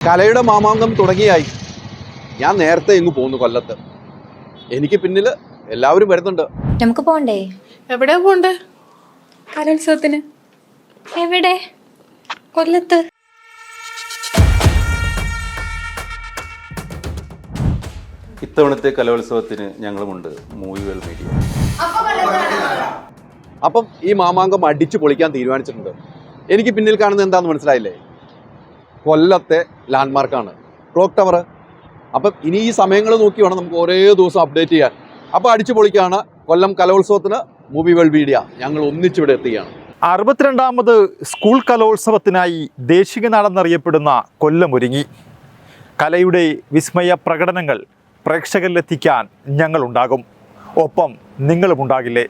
കലയുടെ മാമാങ്കം തുടങ്ങിയായി. ഞാൻ നേരത്തെ ഇങ്ങ് പോന്നു കൊല്ലത്ത്. എനിക്ക് പിന്നിൽ എല്ലാവരും വരുന്നുണ്ട്. നമുക്ക് പോണ്ടേ? എവിടെയാ പോണ്ടേ? കലോത്സവത്തിന്. എവിടെ? കൊല്ലത്ത്. ഇത്തവണത്തെ കലോത്സവത്തിന് ഞങ്ങളുമുണ്ട് മൂവി വേൾഡ് മീഡിയ. അപ്പം ഈ മാമാങ്കം അടിച്ചു പൊളിക്കാൻ തീരുമാനിച്ചിട്ടുണ്ട്. എനിക്ക് പിന്നിൽ കാണുന്നത് എന്താണെന്ന് മനസ്സിലായില്ലേ? കൊല്ലത്തെ ലാൻഡ്മാർക്കാണ് ക്ലോക്ക് ടവർ. അപ്പം ഇനി ഈ സമയങ്ങൾ നോക്കി വേണം നമുക്ക് ഓരോ ദിവസം അപ്ഡേറ്റ് ചെയ്യാൻ. അപ്പോൾ അടിച്ചു പൊളിക്കാണ് കൊല്ലം കലോത്സവത്തിന് മൂവി വേൾഡ് മീഡിയ ഞങ്ങൾ ഒന്നിച്ചിവിടെ എത്തുകയാണ്. 62ാമത് സ്കൂൾ കലോത്സവത്തിനായി ദേശിക നാടെന്നറിയപ്പെടുന്ന കൊല്ലം ഒരുങ്ങി. കലയുടെ വിസ്മയ പ്രകടനങ്ങൾ പ്രേക്ഷകരിലെത്തിക്കാൻ ഞങ്ങളുണ്ടാകും. ഒപ്പം നിങ്ങളുമുണ്ടാകില്ലേ?